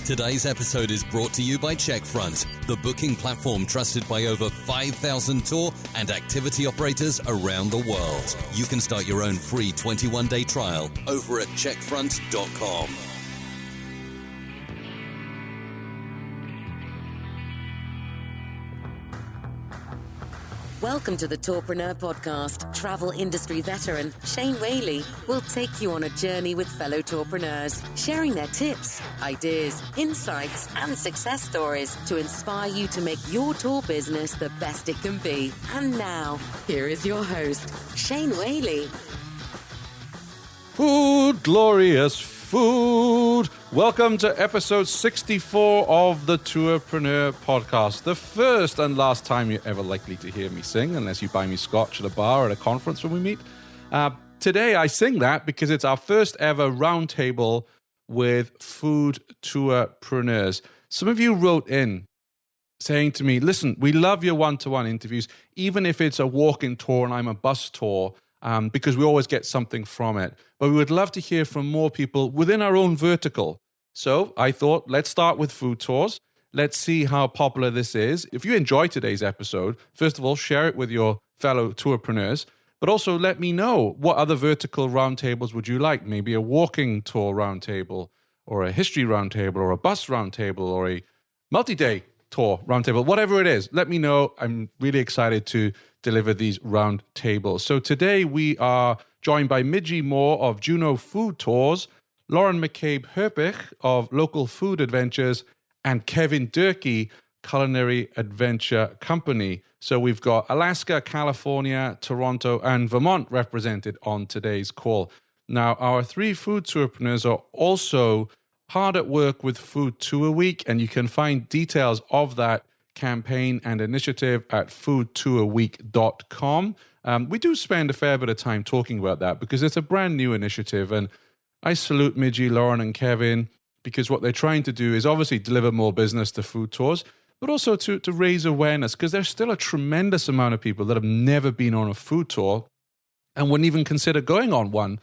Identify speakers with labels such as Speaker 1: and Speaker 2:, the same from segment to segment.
Speaker 1: Today's episode is brought to you by Checkfront, the booking platform trusted by over 5,000 tour and activity operators around the world. You can start your own free 21-day trial over at checkfront.com.
Speaker 2: Welcome to the Tourpreneur podcast. Travel industry veteran Shane Whaley will take you on a journey with fellow tourpreneurs, sharing their tips, ideas, insights, and success stories to inspire you to make your tour business the best it can be. And now, here is your host, Shane Whaley.
Speaker 3: Food, glorious food. Welcome to episode 64 of the Tourpreneur podcast. The first and last time you're ever likely to hear me sing, unless you buy me scotch at a bar at a conference when we meet. Today I sing that because it's our first ever roundtable with food tourpreneurs. Some of you wrote in saying to me, listen, we love your one-to-one interviews, even if it's a walk-in tour and I'm a bus tour, because we always get something from it. But we would love to hear from more people within our own vertical. So I thought, let's start with food tours. Let's see how popular this is. If you enjoy today's episode, first of all, share it with your fellow tourpreneurs, but also let me know what other vertical roundtables would you like? Maybe a walking tour roundtable, or a history roundtable, or a bus roundtable, or a multi-day tour roundtable, whatever it is. Let me know. I'm really excited to deliver these roundtables. So today we are joined by Midgi Moore of Juneau Food Tours, Lauren McCabe Herpich of Local Food Adventures, and Kevin Durkee, Culinary Adventure Company. So we've got Alaska, California, Toronto, and Vermont represented on today's call. Now, our three food tourpreneurs are also hard at work with Food Tour Week, and you can find details of that campaign and initiative at foodtourweek.com. We do spend a fair bit of time talking about that because it's a brand new initiative, and I salute Midgi, Lauren, and Kevin because what they're trying to do is obviously deliver more business to food tours, but also to raise awareness, because there's still a tremendous amount of people that have never been on a food tour and wouldn't even consider going on one.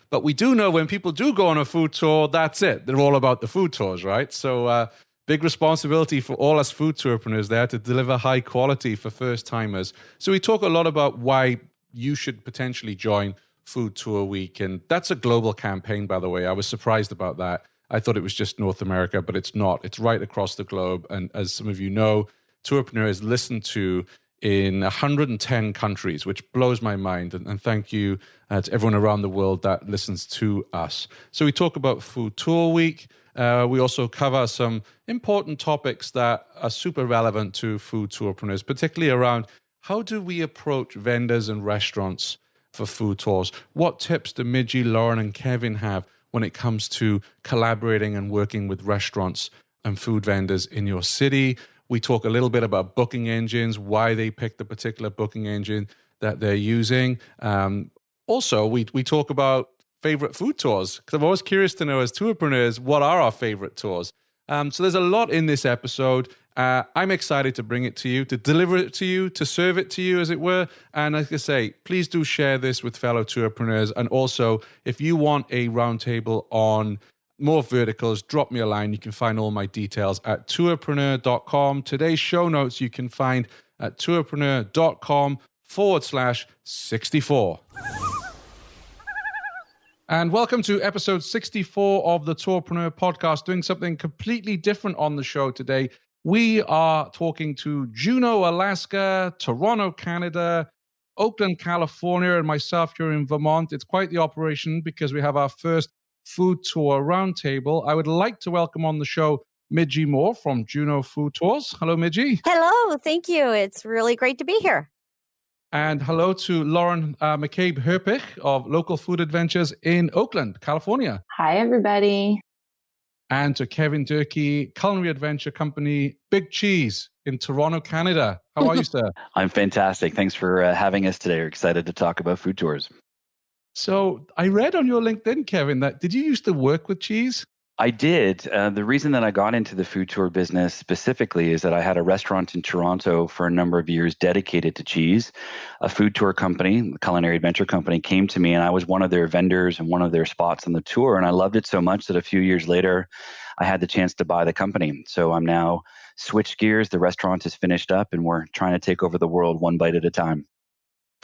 Speaker 3: But we do know when people do go on a food tour, that's it. They're all about the food tours, right? So big responsibility for all us food tourpreneurs there to deliver high quality for first-timers. So we talk a lot about why you should potentially join Food Tour Week. And that's a global campaign, by the way. I was surprised about that. I thought it was just North America, but it's not. It's right across the globe. And as some of you know, Tourpreneur is listened to in 110 countries, which blows my mind. And thank you to everyone around the world that listens to us. So we talk about Food Tour Week. We also cover some important topics that are super relevant to food tourpreneurs, particularly around how do we approach vendors and restaurants for food tours? What tips do Midgi, Lauren, and Kevin have when it comes to collaborating and working with restaurants and food vendors in your city? We talk a little bit about booking engines, why they pick the particular booking engine that they're using. Also, we talk about favorite food tours, because I'm always curious to know as tourpreneurs, what are our favorite tours? So there's a lot in this episode. I'm excited to bring it to you, to deliver it to you, to serve it to you, as it were. And like I say, please do share this with fellow tourpreneurs. And also, if you want a roundtable on more verticals, drop me a line. You can find all my details at tourpreneur.com. Today's show notes you can find at tourpreneur.com/64. And welcome to episode 64 of the Tourpreneur podcast, doing something completely different on the show today. We are talking to Juneau, Alaska, Toronto, Canada, Oakland, California, and myself here in Vermont. It's quite the operation because we have our first food tour roundtable. I would like to welcome on the show Midgi Moore from Juneau Food Tours. Hello, Midgi.
Speaker 4: Hello, thank you. It's really great to be here.
Speaker 3: And hello to Lauren McCabe Herpich of Local Food Adventures in Oakland, California.
Speaker 5: Hi, everybody.
Speaker 3: And to Kevin Durkee, Culinary Adventure Company, Big Cheese in Toronto, Canada. How are you, sir?
Speaker 6: I'm fantastic. Thanks for having us today. We're excited to talk about food tours.
Speaker 3: So I read on your LinkedIn, Kevin, that did you used to work with cheese?
Speaker 6: I did. The reason that I got into the food tour business specifically is that I had a restaurant in Toronto for a number of years dedicated to cheese. A food tour company, the Culinary Adventure Company, came to me and I was one of their vendors and one of their spots on the tour. And I loved it so much that a few years later, I had the chance to buy the company. So I'm now switched gears. The restaurant is finished up and we're trying to take over the world one bite at a time.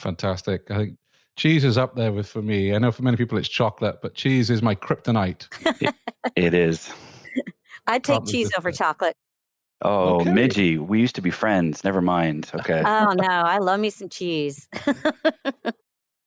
Speaker 3: Fantastic. I think cheese is up there for me. I know for many people it's chocolate, but cheese is my kryptonite.
Speaker 6: It is.
Speaker 4: I'd take cheese over chocolate.
Speaker 6: Oh,
Speaker 3: Okay.
Speaker 6: Midgi, we used to be friends. Never mind. Okay.
Speaker 4: Oh, no, I love me some cheese.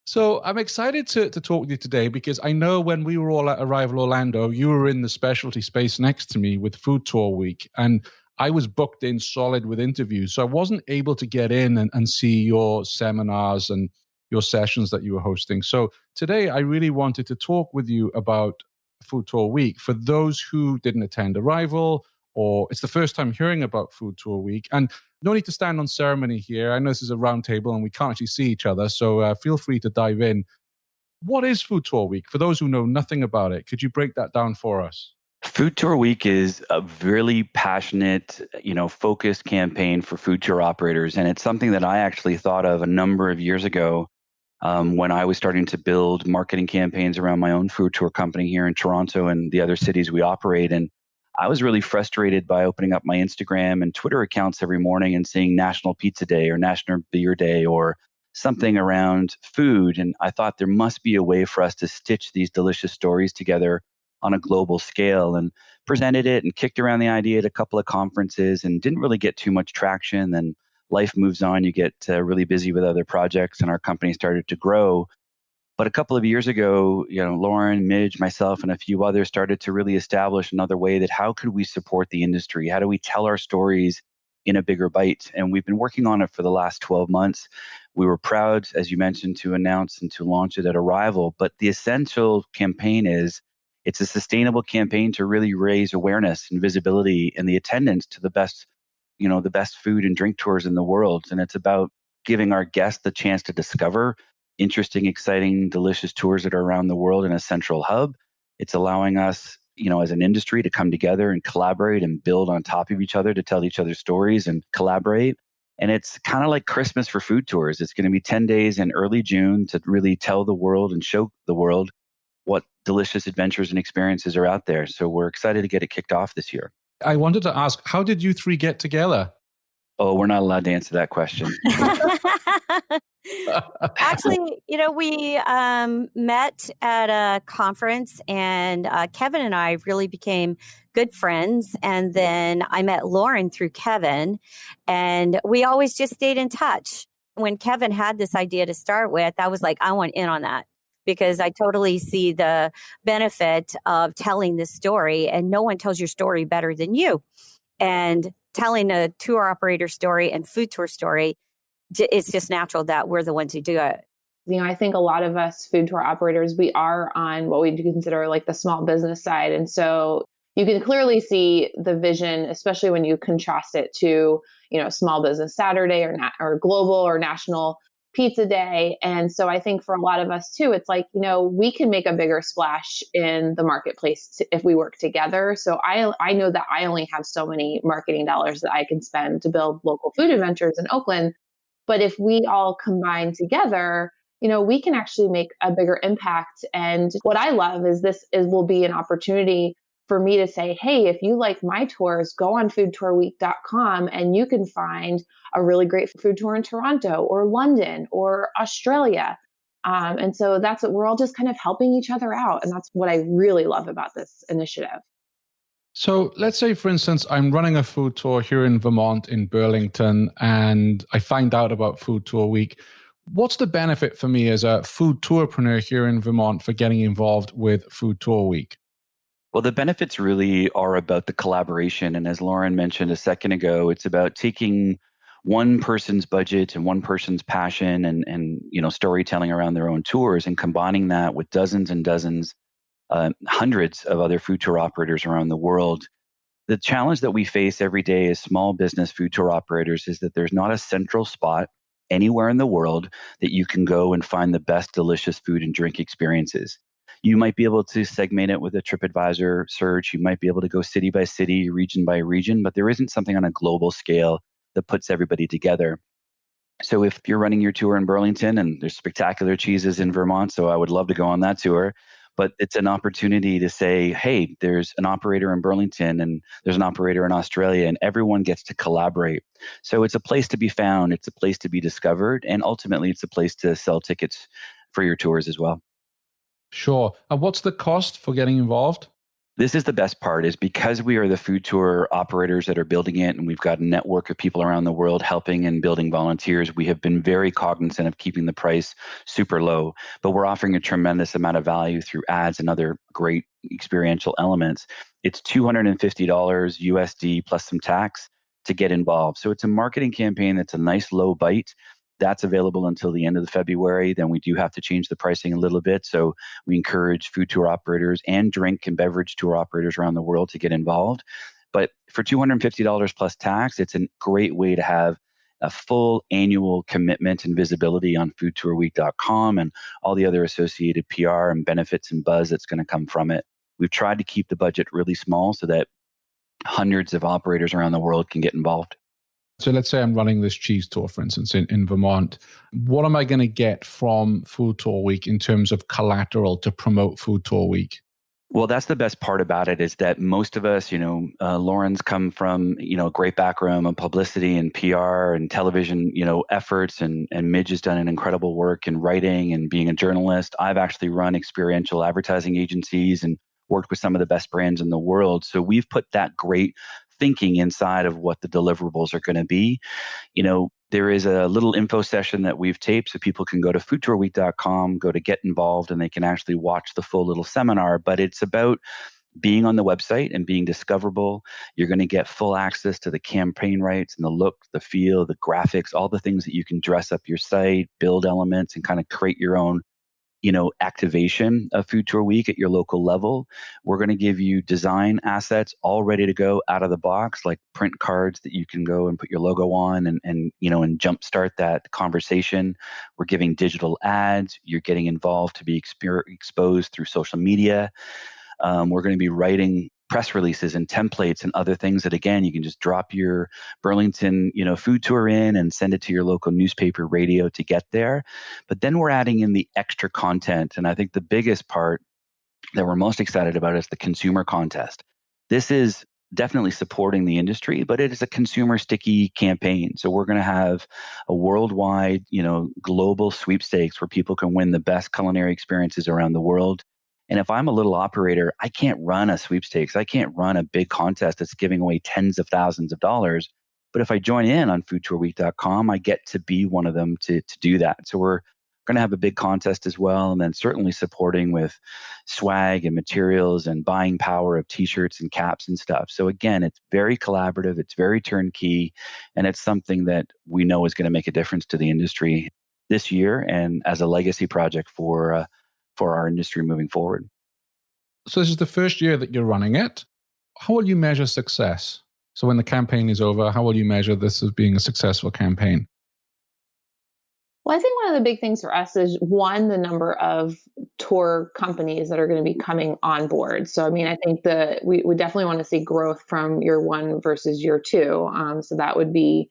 Speaker 3: So I'm excited to talk with you today because I know when we were all at Arrival Orlando, you were in the specialty space next to me with Food Tour Week. And I was booked in solid with interviews. So I wasn't able to get in and see your seminars and your sessions that you were hosting. So today I really wanted to talk with you about Food Tour Week for those who didn't attend Arrival or it's the first time hearing about Food Tour Week. And no need to stand on ceremony here. I know this is a round table and we can't actually see each other. So feel free to dive in. What is Food Tour Week? For those who know nothing about it, could you break that down for us?
Speaker 6: Food Tour Week is a really passionate, focused campaign for food tour operators. And it's something that I actually thought of a number of years ago when I was starting to build marketing campaigns around my own food tour company here in Toronto and the other cities we operate in. I was really frustrated by opening up my Instagram and Twitter accounts every morning and seeing National Pizza Day or National Beer Day or something around food. And I thought there must be a way for us to stitch these delicious stories together on a global scale, and presented it and kicked around the idea at a couple of conferences and didn't really get too much traction. Then life moves on. You get really busy with other projects and our company started to grow. But a couple of years ago, Lauren, Midge, myself, and a few others started to really establish another way that how could we support the industry? How do we tell our stories in a bigger bite? And we've been working on it for the last 12 months. We were proud, as you mentioned, to announce and to launch it at Arrival. But the essential campaign is it's a sustainable campaign to really raise awareness and visibility and the attendance to the best food and drink tours in the world. And it's about giving our guests the chance to discover interesting, exciting, delicious tours that are around the world in a central hub. It's allowing us, as an industry to come together and collaborate and build on top of each other to tell each other stories and collaborate. And it's kind of like Christmas for food tours. It's going to be 10 days in early June to really tell the world and show the world what delicious adventures and experiences are out there. So we're excited to get it kicked off this year.
Speaker 3: I wanted to ask, how did you three get together?
Speaker 6: Oh, we're not allowed to answer that question.
Speaker 4: Actually, we met at a conference and Kevin and I really became good friends. And then I met Lauren through Kevin and we always just stayed in touch. When Kevin had this idea to start with, I was like, I want in on that because I totally see the benefit of telling this story and no one tells your story better than you. And telling a tour operator story and food tour story, it's just natural that we're the ones who do it.
Speaker 5: I think a lot of us food tour operators, we are on what we consider like the small business side. And so you can clearly see the vision, especially when you contrast it to, Small Business Saturday or global or national pizza day. And so I think for a lot of us too, it's like, we can make a bigger splash in the marketplace if we work together. So I know that I only have so many marketing dollars that I can spend to build local food adventures in Oakland. But if we all combine together, we can actually make a bigger impact. And what I love is will be an opportunity for me to say, hey, if you like my tours, go on foodtourweek.com and you can find a really great food tour in Toronto or London or Australia. And so that's what we're all just kind of helping each other out. And that's what I really love about this initiative.
Speaker 3: So let's say, for instance, I'm running a food tour here in Vermont, in Burlington, and I find out about Food Tour Week. What's the benefit for me as a food tourpreneur here in Vermont for getting involved with Food Tour Week?
Speaker 6: Well, the benefits really are about the collaboration. And as Lauren mentioned a second ago, it's about taking one person's budget and one person's passion and storytelling around their own tours and combining that with dozens and dozens, hundreds of other food tour operators around the world. The challenge that we face every day as small business food tour operators is that there's not a central spot anywhere in the world that you can go and find the best delicious food and drink experiences. You might be able to segment it with a TripAdvisor search. You might be able to go city by city, region by region, but there isn't something on a global scale that puts everybody together. So if you're running your tour in Burlington, and there's spectacular cheeses in Vermont, so I would love to go on that tour. But it's an opportunity to say, hey, there's an operator in Burlington and there's an operator in Australia, and everyone gets to collaborate. So it's a place to be found, it's a place to be discovered, and ultimately it's a place to sell tickets for your tours as well.
Speaker 3: Sure. And what's the cost for getting involved?
Speaker 6: This is the best part, is because we are the food tour operators that are building it, and we've got a network of people around the world helping and building volunteers. We have been very cognizant of keeping the price super low, but we're offering a tremendous amount of value through ads and other great experiential elements. It's $250 USD plus some tax to get involved. So it's a marketing campaign that's a nice low bite. That's available until the end of February. Then we do have to change the pricing a little bit. So we encourage food tour operators and drink and beverage tour operators around the world to get involved. But for $250 plus tax, it's a great way to have a full annual commitment and visibility on foodtourweek.com and all the other associated PR and benefits and buzz that's going to come from it. We've tried to keep the budget really small so that hundreds of operators around the world can get involved.
Speaker 3: So let's say I'm running this cheese tour, for instance, in Vermont. What am I going to get from Food Tour Week in terms of collateral to promote Food Tour Week?
Speaker 6: Well, that's the best part about it, is that most of us, Lauren's come from, a great background of publicity and PR and television, efforts, and Midge has done an incredible work in writing and being a journalist. I've actually run experiential advertising agencies and worked with some of the best brands in the world. So we've put that great thinking inside of what the deliverables are going to be. There is a little info session that we've taped, so people can go to foodtourweek.com, go to get involved, and they can actually watch the full little seminar. But it's about being on the website and being discoverable. You're going to get full access to the campaign rights and the look, the feel, the graphics, all the things that you can dress up your site, build elements, and kind of create your own activation of Food Tour Week at your local level. We're going to give you design assets all ready to go out of the box, like print cards that you can go and put your logo on and jumpstart that conversation. We're giving digital ads. You're getting involved to be exposed through social media. We're going to be writing press releases and templates and other things that, again, you can just drop your Burlington, food tour in and send it to your local newspaper, radio to get there. But then we're adding in the extra content. And I think the biggest part that we're most excited about is the consumer contest. This is definitely supporting the industry, but it is a consumer sticky campaign. So we're going to have a worldwide, global sweepstakes where people can win the best culinary experiences around the world. And if I'm a little operator, I can't run a sweepstakes. I can't run a big contest that's giving away tens of thousands of dollars. But if I join in on foodtourweek.com, I get to be one of them to do that. So we're going to have a big contest as well. And then certainly supporting with swag and materials and buying power of t-shirts and caps and stuff. So again, it's very collaborative. It's very turnkey. And it's something that we know is going to make a difference to the industry this year and as a legacy project for our industry moving forward.
Speaker 3: So this is the first year that you're running it. How will you measure success? So when the campaign is over, how will you measure this as being a successful campaign?
Speaker 5: Well, I think one of the big things for us is, one, the number of tour companies that are going to be coming on board. So, I think we definitely want to see growth from year one versus year two. So that would be,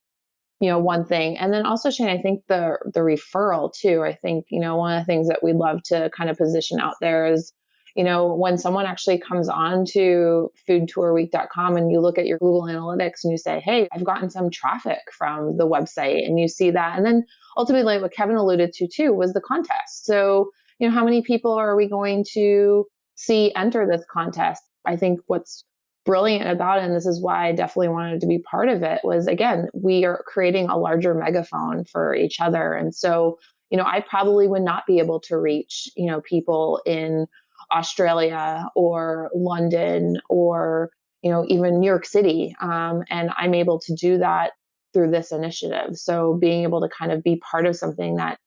Speaker 5: one thing. And then also, Shane, I think the referral too. I think, one of the things that we'd love to kind of position out there is, when someone actually comes on to foodtourweek.com and you look at your Google Analytics and you say, hey, I've gotten some traffic from the website, and you see that. And then ultimately, what Kevin alluded to too was the contest. So, how many people are we going to see enter this contest? I think what's brilliant about it, and this is why I definitely wanted to be part of it, was, again, we are creating a larger megaphone for each other. And so, I probably would not be able to reach, people in Australia or London or, even New York City. And I'm able to do that through this initiative. So being able to kind of be part of something that,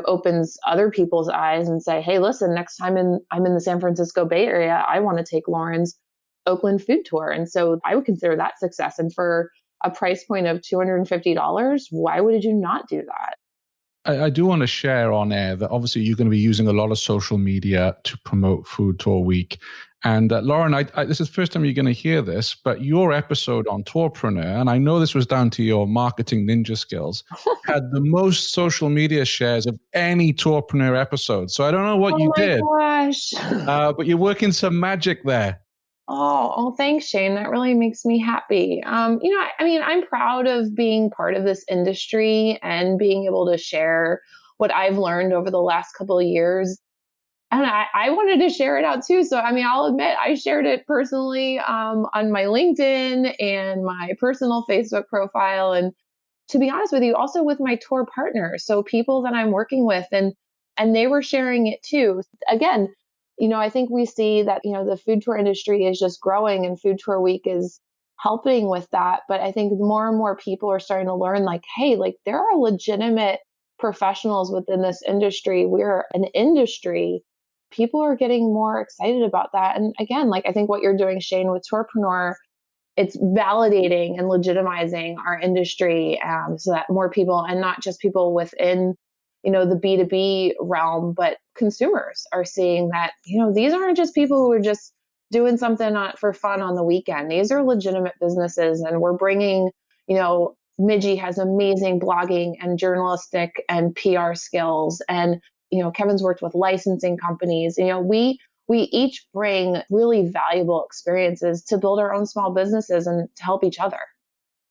Speaker 5: opens other people's eyes and say, hey, listen, next time I'm in the San Francisco Bay Area, I want to take Lauren's Oakland food tour. And so I would consider that success. And for a price point of $250, why would you not do that?
Speaker 3: I do want to share on air that obviously you're going to be using a lot of social media to promote Food Tour Week. And Lauren, this is the first time you're going to hear this, but your episode on Tourpreneur, and I know this was down to your marketing ninja skills, had the most social media shares of any Tourpreneur episode. So I don't know what you did.
Speaker 5: Oh my gosh.
Speaker 3: But you're working some magic there.
Speaker 5: Oh, thanks, Shane. That really makes me happy. I'm proud of being part of this industry and being able to share what I've learned over the last couple of years. And I wanted to share it out too. So, I'll admit I shared it personally on my LinkedIn and my personal Facebook profile. And to be honest with you, also with my tour partners. So people that I'm working with and they were sharing it too. Again, I think we see that, the food tour industry is just growing and Food Tour Week is helping with that. But I think more and more people are starting to learn like, hey, like there are legitimate professionals within this industry. We're an industry. People are getting more excited about that. And again, like I think what you're doing, Shane, with Tourpreneur, it's validating and legitimizing our industry so that more people, and not just people within, the B2B realm, but consumers are seeing that, these aren't just people who are just doing something for fun on the weekend. These are legitimate businesses. And we're bringing, Midgi has amazing blogging and journalistic and PR skills. And, Kevin's worked with licensing companies. We each bring really valuable experiences to build our own small businesses and to help each other.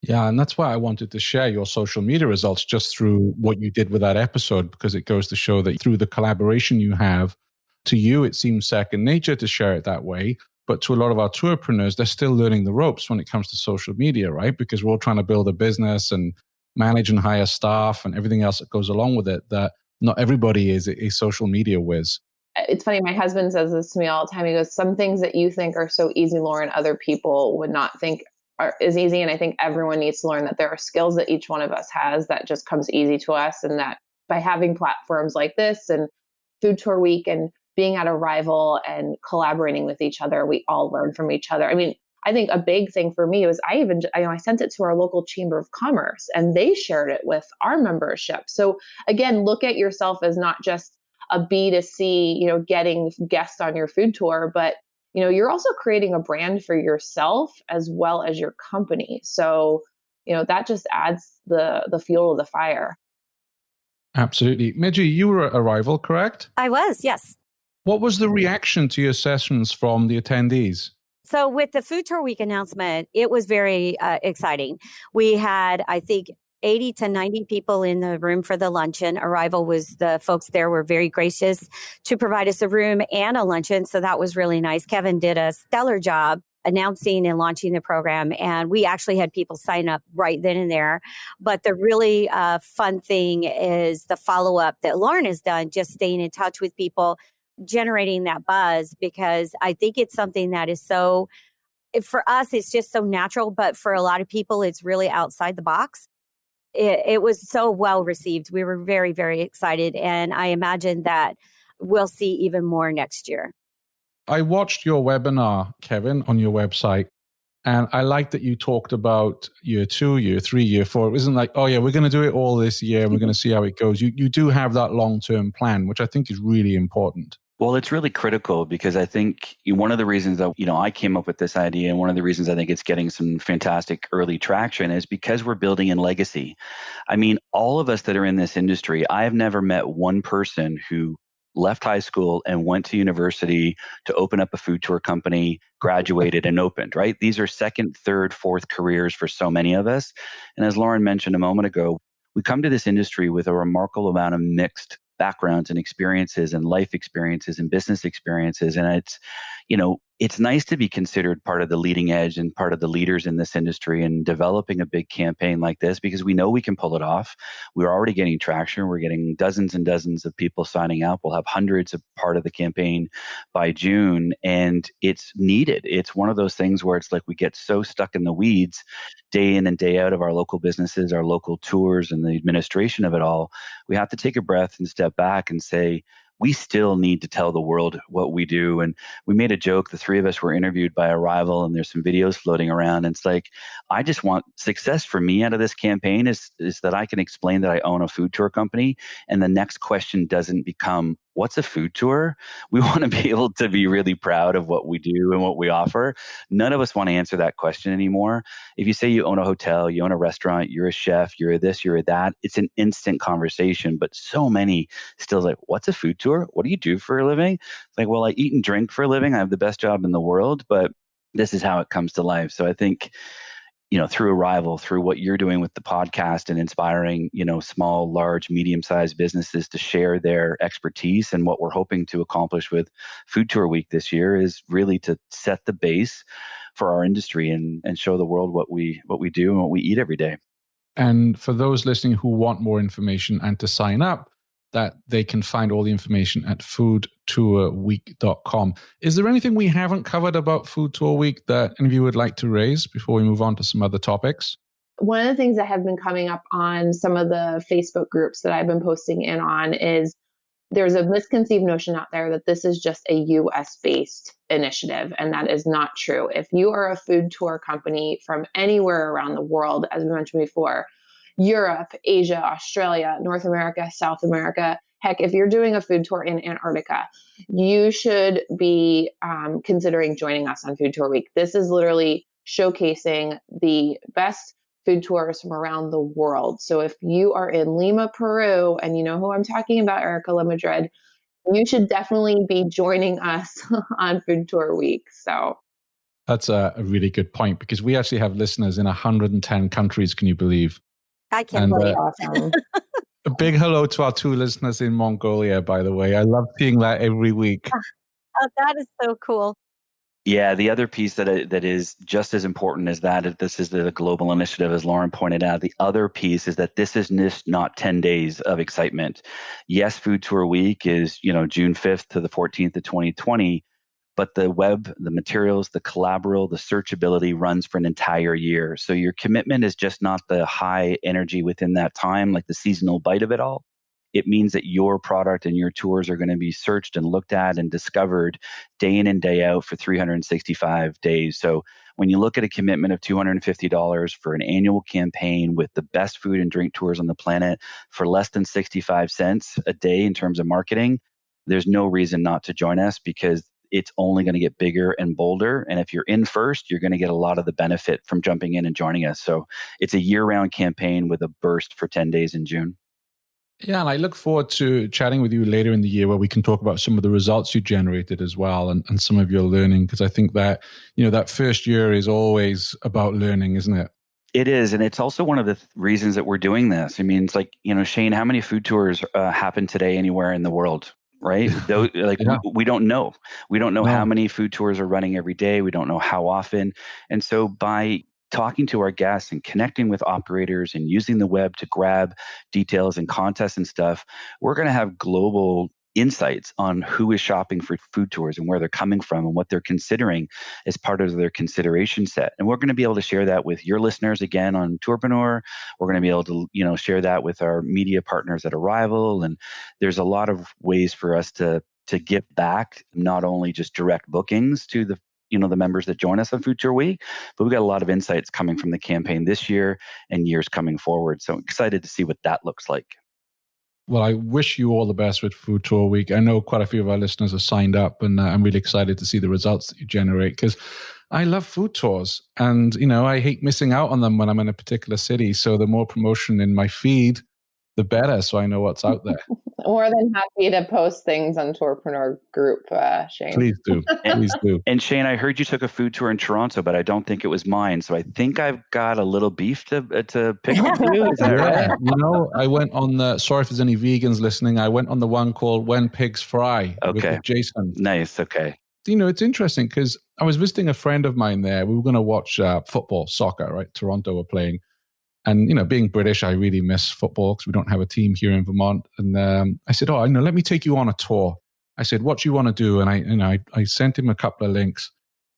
Speaker 3: Yeah, and that's why I wanted to share your social media results just through what you did with that episode, because it goes to show that through the collaboration you have, to you, it seems second nature to share it that way. But to a lot of our tourpreneurs, they're still learning the ropes when it comes to social media, right? Because we're all trying to build a business and manage and hire staff and everything else that goes along with it, that not everybody is a social media whiz.
Speaker 5: It's funny. My husband says this to me all the time. He goes, some things that you think are so easy, Lauren, other people would not think is easy. And I think everyone needs to learn that there are skills that each one of us has that just comes easy to us. And that by having platforms like this and Food Tour Week and being at Arrival and collaborating with each other, we all learn from each other. I think a big thing for me was I sent it to our local Chamber of Commerce and they shared it with our membership. So again, look at yourself as not just a B2C, getting guests on your food tour, but you're also creating a brand for yourself as well as your company. So, that just adds the fuel to the fire.
Speaker 3: Absolutely. Midgi, you were at Arrival, correct?
Speaker 4: I was, yes.
Speaker 3: What was the reaction to your sessions from the attendees?
Speaker 4: So with the Food Tour Week announcement, it was very exciting. We had, I think, 80 to 90 people in the room for the luncheon. Arrival the folks there were very gracious to provide us a room and a luncheon. So that was really nice. Kevin did a stellar job announcing and launching the program. And we actually had people sign up right then and there. But the really fun thing is the follow-up that Lauren has done, just staying in touch with people, generating that buzz, because I think it's something that is so, for us, it's just so natural. But for a lot of people, it's really outside the box. It was so well received. We were very, very excited. And I imagine that we'll see even more next year.
Speaker 3: I watched your webinar, Kevin, on your website. And I like that you talked about year 2, year 3, year 4. It wasn't like, oh yeah, we're going to do it all this year and we're going to see how it goes. You do have that long-term plan, which I think is really important.
Speaker 6: Well, it's really critical because I think one of the reasons that, I came up with this idea, and one of the reasons I think it's getting some fantastic early traction, is because we're building in legacy. All of us that are in this industry, I have never met one person who left high school and went to university to open up a food tour company, graduated and opened, right? These are second, third, fourth careers for so many of us. And as Lauren mentioned a moment ago, we come to this industry with a remarkable amount of mixed backgrounds and experiences and life experiences and business experiences. And it's nice to be considered part of the leading edge and part of the leaders in this industry and developing a big campaign like this, because we know we can pull it off. We're already getting traction. We're getting dozens and dozens of people signing up. We'll have hundreds of part of the campaign by June, and it's needed. It's one of those things where it's like we get so stuck in the weeds day in and day out of our local businesses, our local tours, and the administration of it all. We have to take a breath and step back and say, we still need to tell the world what we do. And we made a joke. The three of us were interviewed by a rival, and there's some videos floating around. And it's like, I just want success for me out of this campaign is that I can explain that I own a food tour company. And the next question doesn't become, what's a food tour? We want to be able to be really proud of what we do and what we offer. None of us want to answer that question anymore. If you say you own a hotel, you own a restaurant, you're a chef, you're a this, you're a that, it's an instant conversation. But so many still like, what's a food tour? What do you do for a living? It's like, well, I eat and drink for a living. I have the best job in the world, but this is how it comes to life. So I think, through Arrival, through what you're doing with the podcast and inspiring, small, large, medium-sized businesses to share their expertise, and what we're hoping to accomplish with Food Tour Week this year is really to set the base for our industry and show the world what we do and what we eat every day.
Speaker 3: And for those listening who want more information and to sign up, that they can find all the information at foodtourweek.com. Is there anything we haven't covered about Food Tour Week that any of you would like to raise before we move on to some other topics?
Speaker 5: One of the things that have been coming up on some of the Facebook groups that I've been posting in on is there's a misconceived notion out there that this is just a US-based initiative, and that is not true. If you are a food tour company from anywhere around the world, as we mentioned before, Europe, Asia, Australia, North America, South America. Heck, if you're doing a food tour in Antarctica, you should be considering joining us on Food Tour Week. This is literally showcasing the best food tours from around the world. So if you are in Lima, Peru, and you know who I'm talking about, Erica La Madrid, you should definitely be joining us on Food Tour Week. So
Speaker 3: that's a really good point, because we actually have listeners in 110 countries, can you believe?
Speaker 4: I can't believe
Speaker 5: awesome.
Speaker 3: A big hello to our 2 listeners in Mongolia, by the way. I love seeing that every week.
Speaker 4: Oh, that is so cool.
Speaker 6: Yeah, the other piece that is just as important as that, this is the global initiative, as Lauren pointed out. The other piece is that this is not 10 days of excitement. Yes, Food Tour Week is, June 5th to the 14th of 2020. But the web, the materials, the collateral, the searchability runs for an entire year. So your commitment is just not the high energy within that time, like the seasonal bite of it all. It means that your product and your tours are going to be searched and looked at and discovered day in and day out for 365 days. So when you look at a commitment of $250 for an annual campaign with the best food and drink tours on the planet for less than 65 cents a day in terms of marketing, there's no reason not to join us, because it's only going to get bigger and bolder. And if you're in first, you're going to get a lot of the benefit from jumping in and joining us. So it's a year-round campaign with a burst for 10 days in June.
Speaker 3: Yeah, and I look forward to chatting with you later in the year where we can talk about some of the results you generated as well, and some of your learning, because I think that, that first year is always about learning, isn't it?
Speaker 6: It is. And it's also one of the reasons that we're doing this. I mean, it's like, Shane, how many food tours happen today anywhere in the world? Right? We don't know. We don't know how many food tours are running every day. We don't know how often. And so by talking to our guests and connecting with operators and using the web to grab details and contests and stuff, we're going to have global insights on who is shopping for food tours and where they're coming from and what they're considering as part of their consideration set. And we're going to be able to share that with your listeners again on Tourpreneur. We're going to be able to, share that with our media partners at Arrival. And there's a lot of ways for us to give back, not only just direct bookings to the members that join us on Food Tour Week, but we've got a lot of insights coming from the campaign this year and years coming forward. So excited to see what that looks like.
Speaker 3: Well, I wish you all the best with Food Tour Week. I know quite a few of our listeners are signed up, and I'm really excited to see the results that you generate, because I love food tours, and, I hate missing out on them when I'm in a particular city. So the more promotion in my feed, the better, so I know what's out there.
Speaker 5: More than happy to post things on Tourpreneur group, Shane.
Speaker 3: Please do. Please do.
Speaker 6: And Shane, I heard you took a food tour in Toronto, but I don't think it was mine. So I think I've got a little beef to pick with you. Is that right?
Speaker 3: I went on sorry if there's any vegans listening, I went on the one called When Pigs Fry with Jason.
Speaker 6: Nice. Okay.
Speaker 3: It's interesting because I was visiting a friend of mine there. We were going to watch football, soccer, right? Toronto were playing. And, being British, I really miss football because we don't have a team here in Vermont. And I said, let me take you on a tour. I said, what do you want to do? And I sent him a couple of links,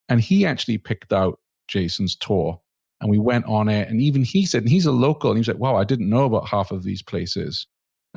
Speaker 3: and he actually picked out Jason's tour, and we went on it. And even he said, and he's a local, and he was like, wow, I didn't know about half of these places.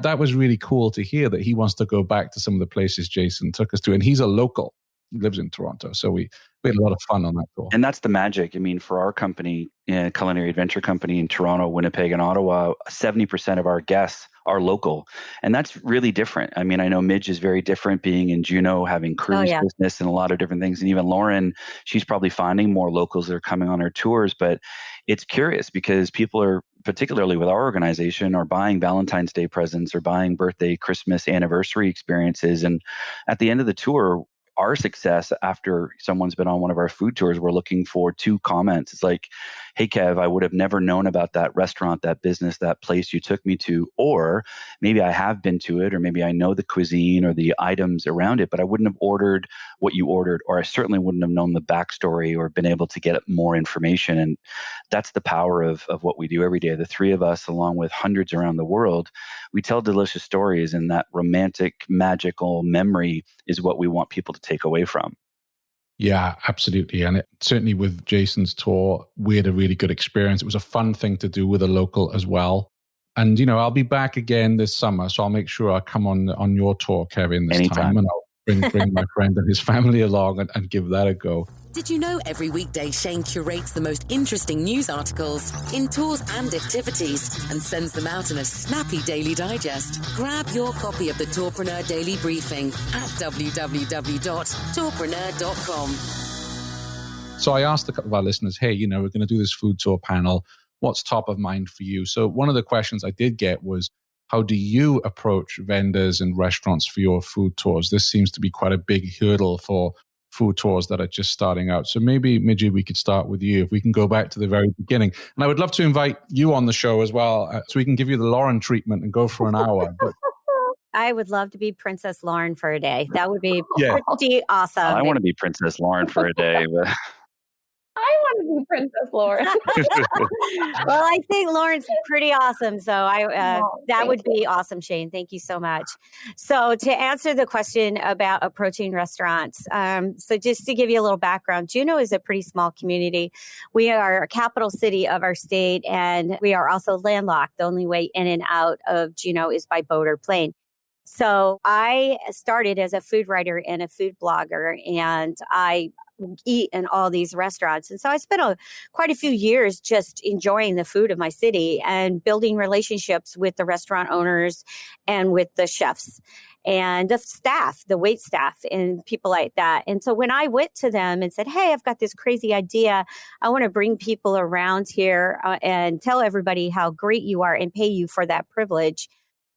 Speaker 3: that was really cool to hear that he wants to go back to some of the places Jason took us to. And he's a local. He lives in Toronto. So we had a lot of fun on that tour.
Speaker 6: And that's the magic. I mean, for our company, Culinary Adventure Company in Toronto, Winnipeg, and Ottawa, 70% of our guests are local. And that's really different. I mean, I know Midge is very different being in Juneau, having cruise business and a lot of different things. And even Lauren, she's probably finding more locals that are coming on her tours. But it's curious because people are, particularly with our organization, are buying Valentine's Day presents or buying birthday, Christmas, anniversary experiences. And at the end of the tour, our success after someone's been on one of our food tours, we're looking for 2 comments. It's like, hey, Kev, I would have never known about that restaurant, that business, that place you took me to. Or maybe I have been to it, or maybe I know the cuisine or the items around it, but I wouldn't have ordered what you ordered, or I certainly wouldn't have known the backstory or been able to get more information. And that's the power of what we do every day. The 3 of us, along with hundreds around the world, we tell delicious stories, and that romantic, magical memory is what we want people to take away from.
Speaker 3: Yeah, absolutely. And certainly with Jason's tour, we had a really good experience. It was a fun thing to do with a local as well. And, I'll be back again this summer, so I'll make sure I come on your tour, Kevin, this
Speaker 6: Anytime.
Speaker 3: time. And I'll bring my friend and his family along and give that a go.
Speaker 2: Did you know every weekday Shane curates the most interesting news articles in tours and activities and sends them out in a snappy daily digest? Grab your copy of the Tourpreneur Daily Briefing at www.tourpreneur.com.
Speaker 3: So I asked a couple of our listeners, hey, we're going to do this food tour panel. What's top of mind for you? So one of the questions I did get was, how do you approach vendors and restaurants for your food tours? This seems to be quite a big hurdle for food tours that are just starting out. So maybe, Midgi, we could start with you, if we can go back to the very beginning. And I would love to invite you on the show as well, so we can give you the Lauren treatment and go for an hour.
Speaker 4: I would love to be Princess Lauren for a day. That would be pretty awesome.
Speaker 6: I want to be Princess Lauren for a day. But
Speaker 5: I want to be Princess Lauren.
Speaker 4: Well, I think Lauren's pretty awesome. So that would be awesome, Shane. Thank you so much. So to answer the question about approaching restaurants, so just to give you a little background, Juneau is a pretty small community. We are a capital city of our state, and we are also landlocked. The only way in and out of Juneau is by boat or plane. So I started as a food writer and a food blogger, and I eat in all these restaurants. And so I spent quite a few years just enjoying the food of my city and building relationships with the restaurant owners and with the chefs and the staff, the wait staff and people like that. And so when I went to them and said, hey, I've got this crazy idea, I want to bring people around here and tell everybody how great you are and pay you for that privilege,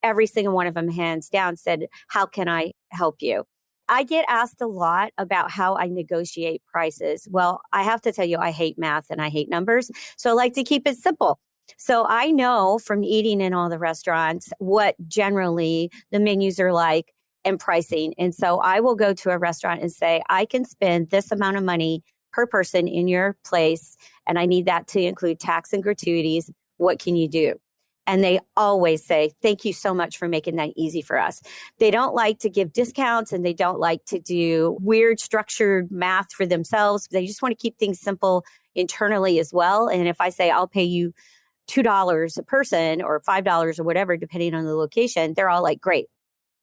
Speaker 4: every single one of them, hands down, said, how can I help you? I get asked a lot about how I negotiate prices. Well, I have to tell you, I hate math and I hate numbers. So I like to keep it simple. So I know from eating in all the restaurants what generally the menus are like and pricing. And so I will go to a restaurant and say, I can spend this amount of money per person in your place, and I need that to include tax and gratuities. What can you do? And they always say, thank you so much for making that easy for us. They don't like to give discounts, and they don't like to do weird structured math for themselves. They just want to keep things simple internally as well. And if I say, I'll pay you $2 a person or $5 or whatever, depending on the location, they're all like, great,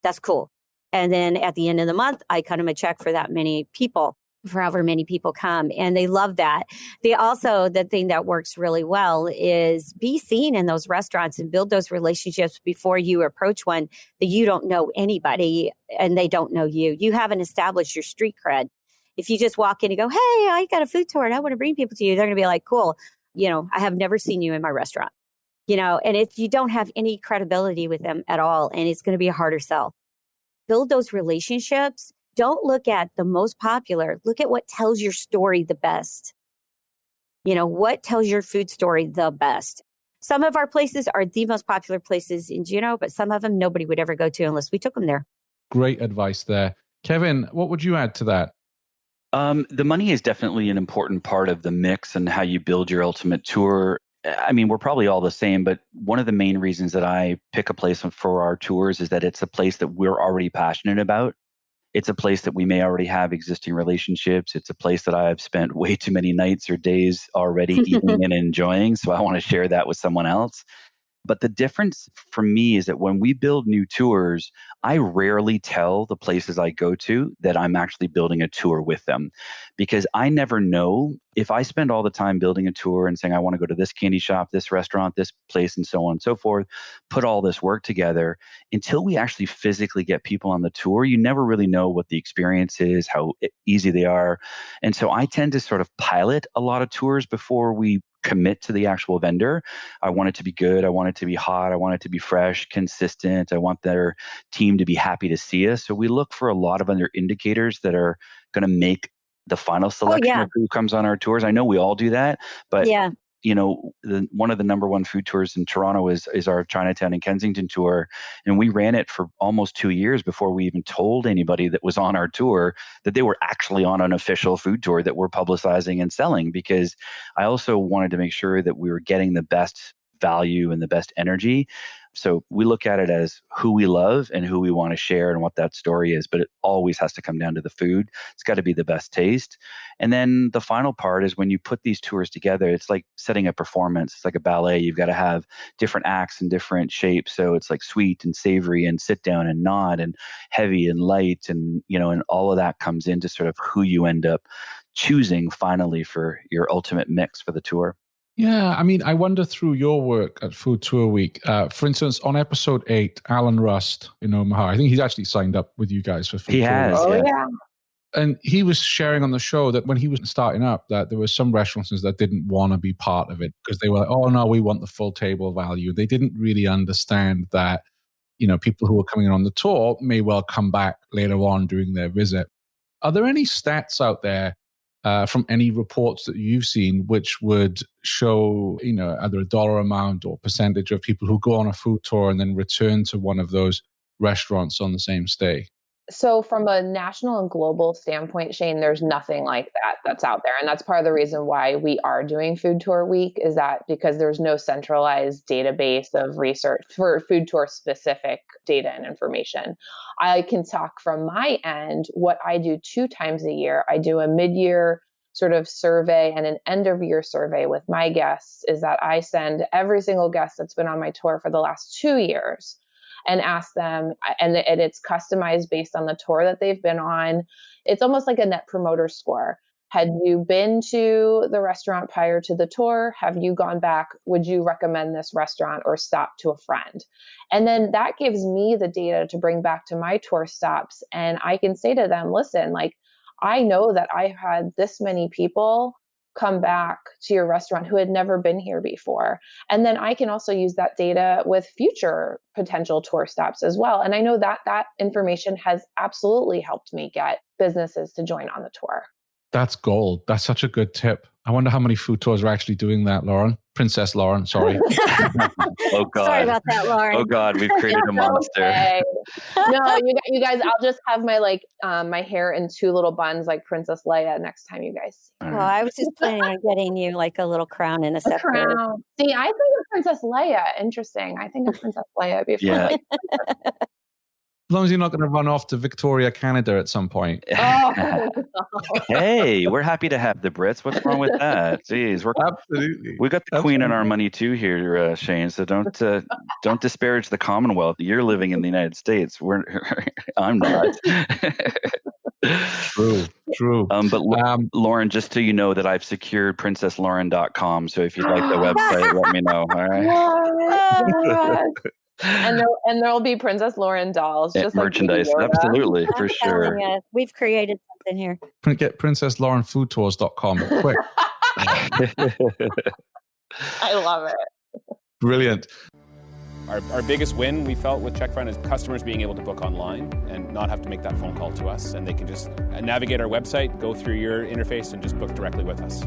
Speaker 4: that's cool. And then at the end of the month, I cut them a check for that many people, for however many people come. And they love that. They also, the thing that works really well is be seen in those restaurants and build those relationships before you approach one that you don't know anybody and they don't know you. You haven't established your street cred. If you just walk in and go, hey, I got a food tour and I want to bring people to you, they're going to be like, cool. I have never seen you in my restaurant, and if you don't have any credibility with them at all, and it's going to be a harder sell. Build those relationships. Don't look at the most popular. Look at what tells your story the best. What tells your food story the best. Some of our places are the most popular places in Juneau, but some of them nobody would ever go to unless we took them there.
Speaker 3: Great advice there. Kevin, what would you add to that?
Speaker 6: The money is definitely an important part of the mix and how you build your ultimate tour. I mean, we're probably all the same, but one of the main reasons that I pick a place for our tours is that it's a place that we're already passionate about. It's a place that we may already have existing relationships. It's a place that I have spent way too many nights or days already eating and enjoying. So I want to share that with someone else. But the difference for me is that when we build new tours, I rarely tell the places I go to that I'm actually building a tour with them, because I never know if I spend all the time building a tour and saying, I want to go to this candy shop, this restaurant, this place, and so on and so forth, put all this work together. Until we actually physically get people on the tour, you never really know what the experience is, how easy they are. And so I tend to sort of pilot a lot of tours before we commit to the actual vendor. I want it to be good. I want it to be hot. I want it to be fresh, consistent. I want their team to be happy to see us. So we look for a lot of other indicators that are going to make the final selection of who comes on our tours. I know we all do that, but one of the number one food tours in Toronto is our Chinatown and Kensington tour. And we ran it for almost 2 years before we even told anybody that was on our tour that they were actually on an official food tour that we're publicizing and selling, because I also wanted to make sure that we were getting the best value and the best energy. So we look at it as who we love and who we want to share and what that story is. But it always has to come down to the food. It's got to be the best taste. And then the final part is when you put these tours together, it's like setting a performance. It's like a ballet. You've got to have different acts and different shapes. So it's like sweet and savory and sit down and nod and heavy and light. And, and all of that comes into sort of who you end up choosing finally for your ultimate mix for the tour.
Speaker 3: Yeah, I mean, I wonder through your work at Food Tour Week, for instance, on episode 8, Alan Rust in Omaha, I think he's actually signed up with you guys for Food Tour.
Speaker 6: He has.
Speaker 5: Oh, yeah.
Speaker 3: And he was sharing on the show that when he was starting up, that there were some restaurants that didn't want to be part of it because they were like, oh, no, we want the full table value. They didn't really understand that, people who are coming on the tour may well come back later on during their visit. Are there any stats out there from any reports that you've seen which would show, either a dollar amount or percentage of people who go on a food tour and then return to one of those restaurants on the same stay?
Speaker 5: So from a national and global standpoint, Shane, there's nothing like that that's out there. And that's part of the reason why we are doing Food Tour Week, is that because there's no centralized database of research for food tour specific data and information. I can talk from my end. What I do 2 times a year, I do a mid-year sort of survey and an end of year survey with my guests, is that I send every single guest that's been on my tour for the last 2 years and ask them, and it's customized based on the tour that they've been on. It's almost like a net promoter score. Had you been to the restaurant prior to the tour? Have you gone back? Would you recommend this restaurant or stop to a friend? And then that gives me the data to bring back to my tour stops. And I can say to them, listen, I know that I've had this many people come back to your restaurant who had never been here before. And then I can also use that data with future potential tour stops as well. And I know that that information has absolutely helped me get businesses to join on the tour.
Speaker 3: That's gold. That's such a good tip. I wonder how many food tours are actually doing that, Lauren. Princess Lauren, sorry.
Speaker 6: Oh, God.
Speaker 4: Sorry about that, Lauren.
Speaker 6: Oh, God, we've created a monster.
Speaker 5: Okay. No, you guys, I'll just have my my hair in 2 little buns like Princess Leia next time you guys see.
Speaker 4: Well, I was just planning on getting you like a little crown and a scepter.
Speaker 5: Crown. See, I think of Princess Leia. Interesting. I think of Princess Leia before.
Speaker 6: Yeah.
Speaker 3: As long as you're not going to run off to Victoria, Canada at some point.
Speaker 5: Oh,
Speaker 6: Hey, we're happy to have the Brits. What's wrong with that? Jeez,
Speaker 3: Absolutely.
Speaker 6: we got the Queen in our money too here, Shane. So don't disparage the Commonwealth. You're living in the United States. I'm not.
Speaker 3: True.
Speaker 6: But Lauren, just so you know that I've secured princesslauren.com. So if you'd like the website, let me know. All right.
Speaker 5: And there'll be Princess Lauren dolls, just
Speaker 6: merchandise.
Speaker 5: Like
Speaker 6: absolutely, for sure.
Speaker 4: We've created something here.
Speaker 3: Get princesslaurenfoodtours.com quick.
Speaker 5: I love it.
Speaker 3: Brilliant.
Speaker 7: Our biggest win we felt with Checkfront is customers being able to book online and not have to make that phone call to us, and they can just navigate our website, go through your interface, and just book directly with us.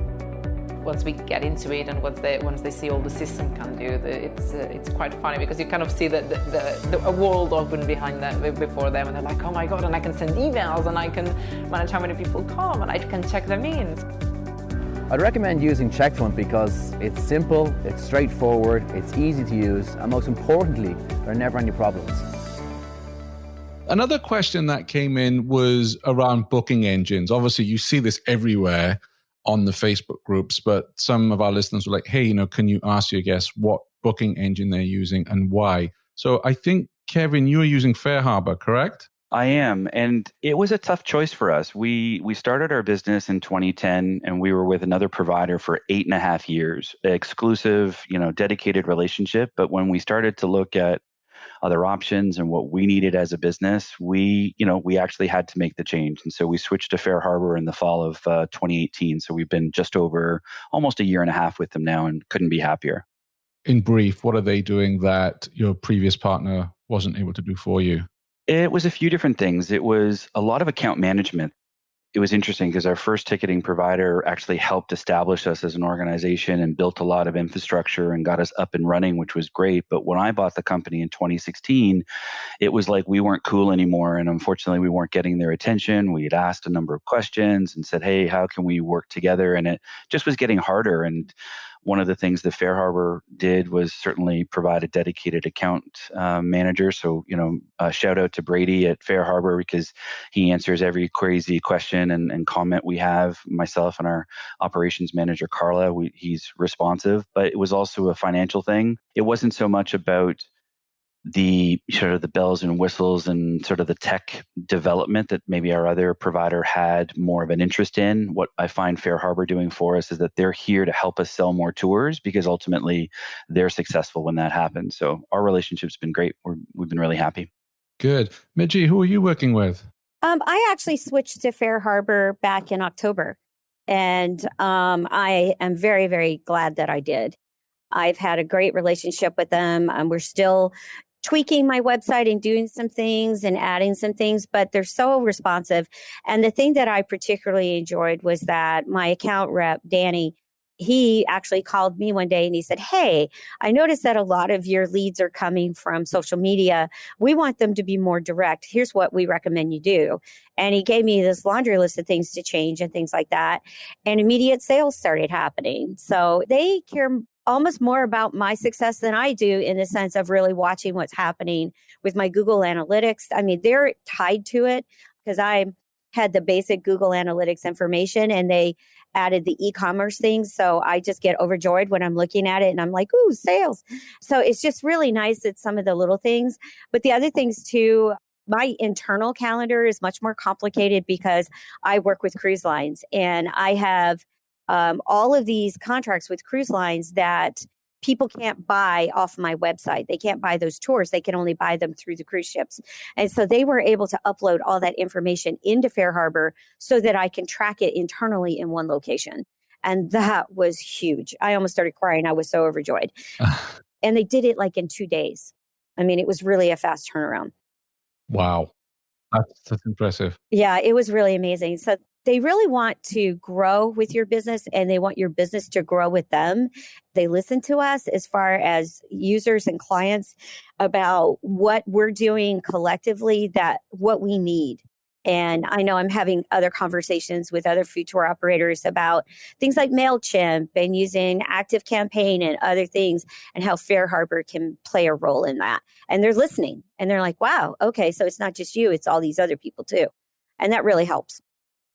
Speaker 8: Once we get into it and once they see all the system can do, it's quite funny because you kind of see a world open behind them before them, and they're like, oh my God, and I can send emails and I can manage how many people come and I can check them in.
Speaker 9: I'd recommend using Checkfront because it's simple, it's straightforward, it's easy to use, and most importantly, there are never any problems.
Speaker 3: Another question that came in was around booking engines. Obviously, you see this everywhere on the Facebook groups, but some of our listeners were like, hey, can you ask your guests what booking engine they're using and why. So I think, Kevin, you are using FareHarbor, correct?
Speaker 6: I am, and it was a tough choice for us. We started our business in 2010, and we were with another provider for 8.5 years, exclusive, dedicated relationship. But when we started to look at other options and what we needed as a business, we actually had to make the change, and so we switched to FareHarbor in the fall of 2018. So we've been just over almost 1.5 years with them now, and couldn't be happier.
Speaker 3: In brief, what are they doing that your previous partner wasn't able to do for you?
Speaker 6: It was a few different things. It was a lot of account management. It was interesting because our first ticketing provider actually helped establish us as an organization and built a lot of infrastructure and got us up and running, which was great. But when I bought the company in 2016, it was like we weren't cool anymore. And unfortunately, we weren't getting their attention. We had asked a number of questions and said, hey, how can we work together? And it just was getting harder. And one of the things that FareHarbor did was certainly provide a dedicated account manager. So, shout out to Brady at FareHarbor because he answers every crazy question and comment we have, myself and our operations manager, Carla. He's responsive, but it was also a financial thing. It wasn't so much about the sort of the bells and whistles and sort of the tech development that maybe our other provider had more of an interest in. What I find FareHarbor doing for us is that they're here to help us sell more tours because ultimately they're successful when that happens. So our relationship's been great. We've been really happy.
Speaker 3: Good. Midgi, who are you working with?
Speaker 4: I actually switched to FareHarbor back in October, and I am very, very glad that I did. I've had a great relationship with them. We're still tweaking my website and doing some things and adding some things, but they're so responsive. And the thing that I particularly enjoyed was that my account rep, Danny, he actually called me one day and he said, hey, I noticed that a lot of your leads are coming from social media. We want them to be more direct. Here's what we recommend you do. And he gave me this laundry list of things to change and things like that. And immediate sales started happening. So they care almost more about my success than I do in the sense of really watching what's happening with my Google Analytics. I mean, they're tied to it because I had the basic Google Analytics information and they added the e-commerce things. So I just get overjoyed when I'm looking at it and I'm like, ooh, sales. So it's just really nice at some of the little things. But the other things too, my internal calendar is much more complicated because I work with cruise lines and I have all of these contracts with cruise lines that people can't buy off my website. They can't buy those tours. They can only buy them through the cruise ships. And so they were able to upload all that information into FareHarbor so that I can track it internally in one location. And that was huge. I almost started crying. I was so overjoyed. And they did it like in 2 days. I mean, it was really a fast turnaround.
Speaker 3: Wow. That's impressive.
Speaker 4: Yeah, it was really amazing. So they really want to grow with your business and they want your business to grow with them. They listen to us as far as users and clients about what we're doing collectively, that what we need. And I know I'm having other conversations with other food tour operators about things like MailChimp and using ActiveCampaign and other things and how FareHarbor can play a role in that. And they're listening and they're like, wow, okay, so it's not just you, it's all these other people too. And that really helps.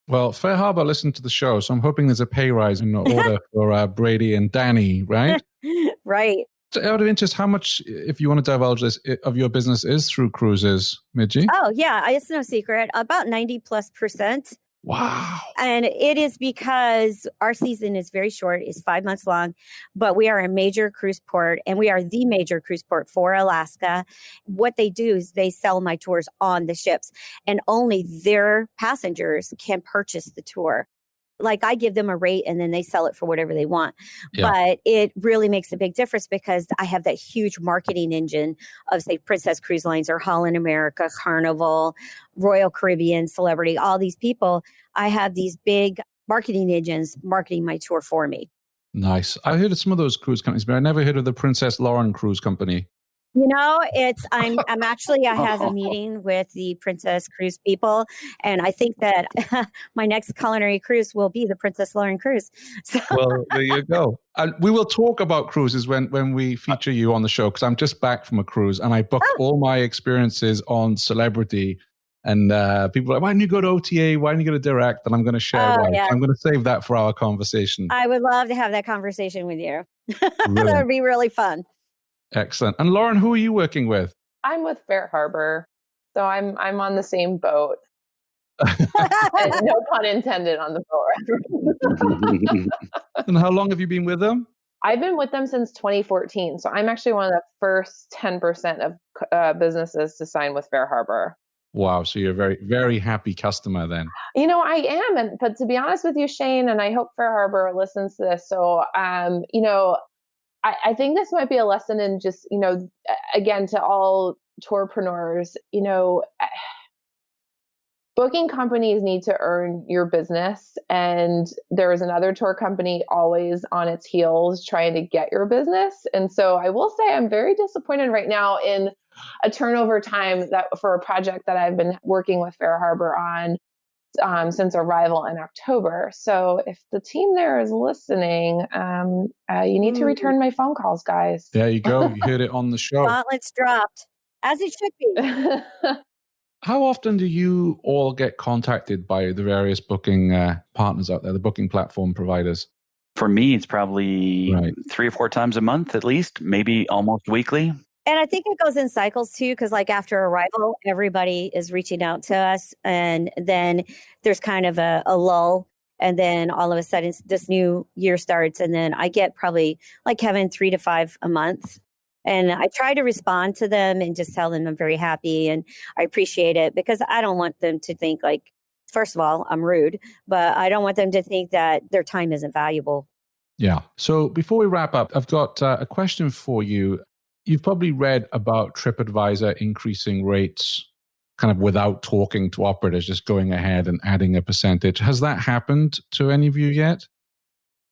Speaker 3: Well, FareHarbor listened to the show, so I'm hoping there's a pay rise in order for Brady and Danny, right?
Speaker 4: Right.
Speaker 3: So out of interest, how much, if you want to divulge this, of your business is through cruises, Midgi?
Speaker 4: Oh, yeah. It's no secret. About 90+%.
Speaker 3: Wow.
Speaker 4: And it is because our season is very short. It's 5 months long, but we are a major cruise port and we are the major cruise port for Alaska. What they do is they sell my tours on the ships and only their passengers can purchase the tour. Like I give them a rate and then they sell it for whatever they want. Yeah. But it really makes a big difference because I have that huge marketing engine of say Princess Cruise Lines or Holland America, Carnival, Royal Caribbean, Celebrity, all these people. I have these big marketing engines marketing my tour for me.
Speaker 3: Nice. I heard of some of those cruise companies, but I never heard of the Princess Lauren Cruise Company.
Speaker 4: You know, I'm actually, I have a meeting with the Princess Cruise people, and I think that my next culinary cruise will be the Princess Lauren Cruise. So.
Speaker 3: Well, there you go. And we will talk about cruises when we feature you on the show, because I'm just back from a cruise, and I booked all my experiences on Celebrity. And people are like, why didn't you go to OTA? Why didn't you go to Direct? And I'm going to share why. Yeah. I'm going to save that for our conversation.
Speaker 4: I would love to have that conversation with you. That would be really fun.
Speaker 3: Excellent. And Lauren, who are you working with?
Speaker 5: I'm with Fair Harbor, so I'm on the same boat. And no pun intended on the boat.
Speaker 3: And how long have you been with them?
Speaker 5: I've been with them since 2014. So I'm actually one of the first 10% of businesses to sign with Fair Harbor.
Speaker 3: Wow. So you're a very, very happy customer then.
Speaker 5: I am. But to be honest with you, Shane, and I hope Fair Harbor listens to this. So, I think this might be a lesson in just, again, to all tourpreneurs, booking companies need to earn your business, and there is another tour company always on its heels trying to get your business. And so I will say I'm very disappointed right now in a turnover time that for a project that I've been working with Fair Harbor on since arrival in October. So if the team there is listening, you need to return my phone calls, guys.
Speaker 3: There you go. You heard it on the show.
Speaker 4: Gauntlets dropped, as it should be.
Speaker 3: How often do you all get contacted by the various booking partners out there, the booking platform providers?
Speaker 6: For me, it's probably 3 or 4 times a month at least, maybe almost weekly.
Speaker 4: And I think it goes in cycles too, because like after arrival, everybody is reaching out to us. And then there's kind of a lull. And then all of a sudden this new year starts. And then I get probably, like Kevin, 3 to 5 a month. And I try to respond to them and just tell them I'm very happy and I appreciate it, because I don't want them to think like, first of all, I'm rude, but I don't want them to think that their time isn't valuable.
Speaker 3: Yeah. So before we wrap up, I've got a question for you. You've probably read about TripAdvisor increasing rates kind of without talking to operators, just going ahead and adding a percentage. Has that happened to any of you yet?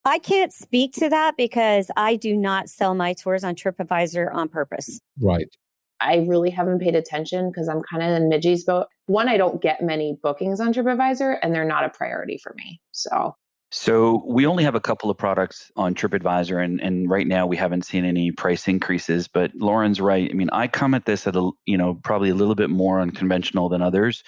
Speaker 4: I can't speak to that because I do not sell my tours on TripAdvisor on purpose.
Speaker 3: Right.
Speaker 5: I really haven't paid attention because I'm kind of in Midgi's boat. One, I don't get many bookings on TripAdvisor and they're not a priority for me.
Speaker 6: So we only have a couple of products on TripAdvisor, and right now we haven't seen any price increases. But Lauren's right. I mean, I come at this at probably a little bit more unconventional than others,